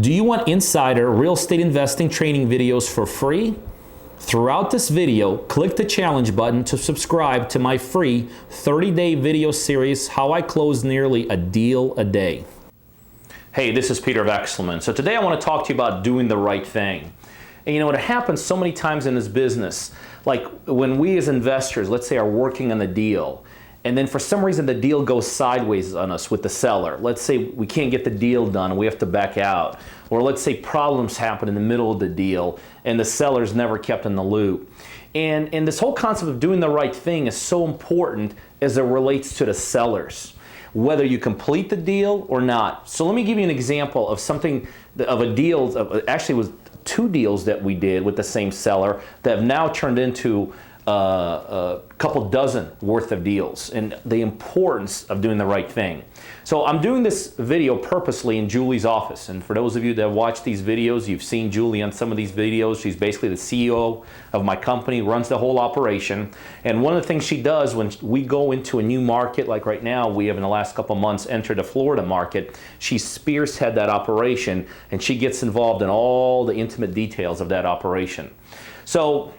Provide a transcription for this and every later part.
Do you want insider real estate investing training videos for free? Throughout this video, click the challenge button to subscribe to my free 30-day video series, How I Close Nearly a Deal a Day. Hey, this is Peter Vekselman. So today I want to talk to you about doing the right thing. And you know, it happens so many times in this business, like when we as investors, let's say, are working on the deal, and then for some reason the deal goes sideways on us with the seller. Let's say we can't get the deal done and we have to back out. Or let's say problems happen in the middle of the deal and the seller's never kept in the loop. And this whole concept of doing the right thing is so important as it relates to the sellers, whether you complete the deal or not. So let me give you an example of something, of a deal, actually it was 2 deals that we did with the same seller that have now turned into a couple dozen worth of deals, and the importance of doing the right thing. So I'm doing this video purposely in Julie's office, and for those of you that watch these videos, you've seen Julie on some of these videos. She's basically the CEO of my company, runs the whole operation, and one of the things she does when we go into a new market, like right now we have in the last couple months entered the Florida market, she spearheads that operation and she gets involved in all the intimate details of that operation. So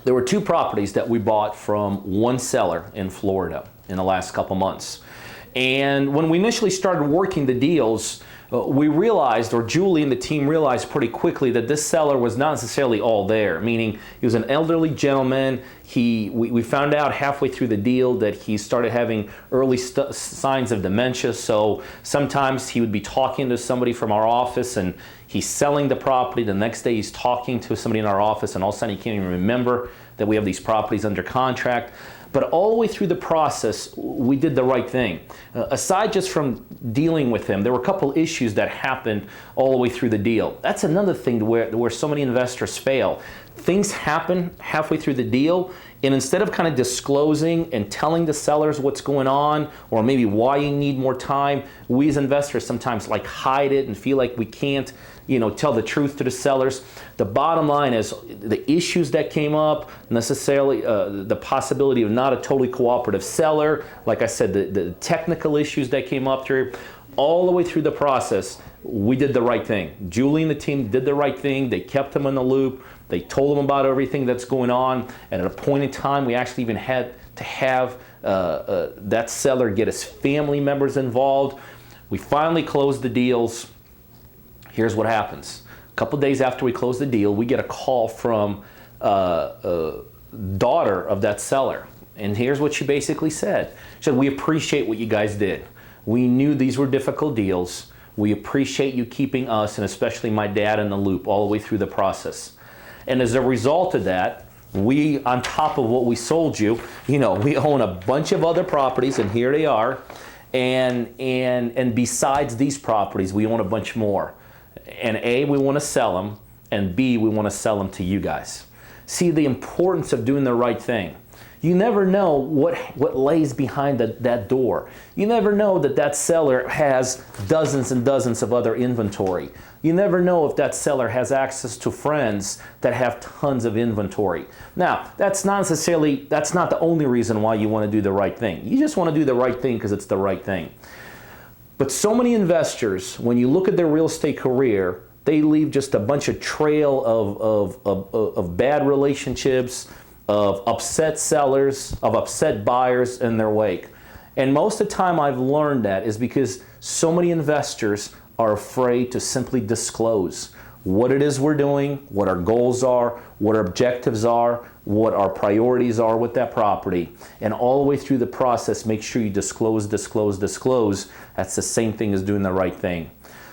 there were 2 properties that we bought from one seller in Florida in the last couple months. And when we initially started working the deals, we realized, or Julie and the team realized pretty quickly, that this seller was not necessarily all there, meaning he was an elderly gentleman. We found out halfway through the deal that he started having early signs of dementia, so sometimes he would be talking to somebody from our office and he's selling the property. The next day he's talking to somebody in our office and all of a sudden he can't even remember that we have these properties under contract. But all the way through the process, we did the right thing. Aside just from dealing with him, there were a couple issues that happened all the way through the deal. That's another thing where so many investors fail. Things happen halfway through the deal, and instead of kind of disclosing and telling the sellers what's going on, or maybe why you need more time, we as investors sometimes like hide it and feel like we can't, tell the truth to the sellers. The bottom line is the issues that came up, necessarily the possibility of not a totally cooperative seller, like I said, the technical issues that came up through, all the way through the process, we did the right thing. Julie and the team did the right thing. They kept them in the loop. They told them about everything that's going on. And at a point in time, we actually even had to have that seller get his family members involved. We finally closed the deals. Here's what happens. A couple days after we close the deal, we get a call from a daughter of that seller. And here's what she basically said. She said, "We appreciate what you guys did. We knew these were difficult deals. We appreciate you keeping us, and especially my dad, in the loop all the way through the process. And as a result of that, we, on top of what we sold you, we own a bunch of other properties, and here they are. And besides these properties, we own a bunch more. And A, we want to sell them, and B, we want to sell them to you guys." See the importance of doing the right thing. You never know what lays behind that door. You never know that seller has dozens and dozens of other inventory. You never know if that seller has access to friends that have tons of inventory. Now, that's not the only reason why you want to do the right thing. You just want to do the right thing because it's the right thing. But so many investors, when you look at their real estate career, they leave just a bunch of trail of bad relationships, of upset sellers, of upset buyers in their wake. And most of the time I've learned that is because so many investors are afraid to simply disclose what it is we're doing, what our goals are, what our objectives are, what our priorities are with that property. And all the way through the process, make sure you disclose. That's the same thing as doing the right thing.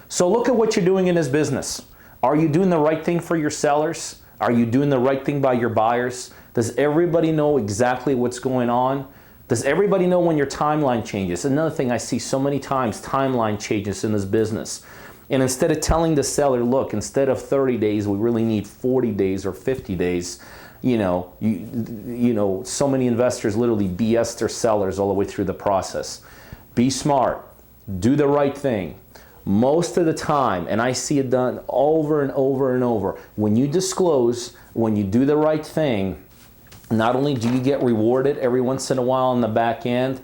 So look at what you're doing in this business. Are you doing the right thing for your sellers? Are you doing the right thing by your buyers? Does everybody know exactly what's going on? Does everybody know when your timeline changes? Another thing I see so many times, timeline changes in this business. And instead of telling the seller, look, instead of 30 days, we really need 40 days or 50 days, so many investors literally BS their sellers all the way through the process. Be smart. Do the right thing. Most of the time, and I see it done over and over and over, when you disclose, when you do the right thing, not only do you get rewarded every once in a while on the back end,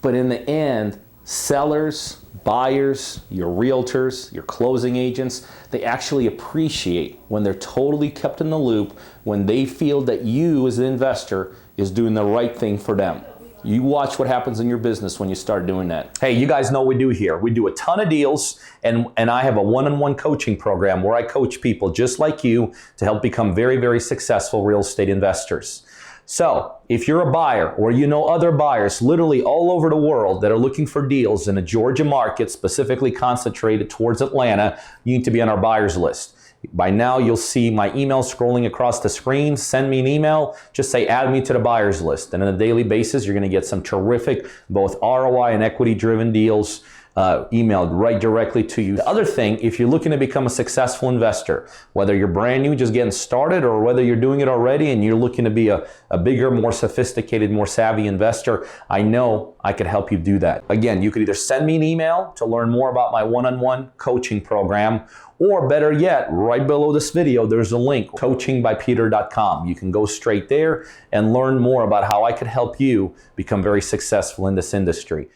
but in the end, sellers, buyers, your realtors, your closing agents, they actually appreciate when they're totally kept in the loop, when they feel that you as an investor is doing the right thing for them. You watch what happens in your business when you start doing that. Hey, you guys know what we do here. We do a ton of deals, and I have a one-on-one coaching program where I coach people just like you to help become very, very successful real estate investors. So if you're a buyer or you know other buyers literally all over the world that are looking for deals in a Georgia market, specifically concentrated towards Atlanta, you need to be on our buyers list. By now, you'll see my email scrolling across the screen. Send me an email. Just say, add me to the buyers list. And on a daily basis, you're going to get some terrific, both ROI and equity-driven deals emailed right directly to you. The other thing, if you're looking to become a successful investor, whether you're brand new, just getting started, or whether you're doing it already and you're looking to be a bigger, more sophisticated, more savvy investor, I know I could help you do that. Again, you could either send me an email to learn more about my one-on-one coaching program, or better yet, right below this video, there's a link, coachingbypeter.com. You can go straight there and learn more about how I could help you become very successful in this industry.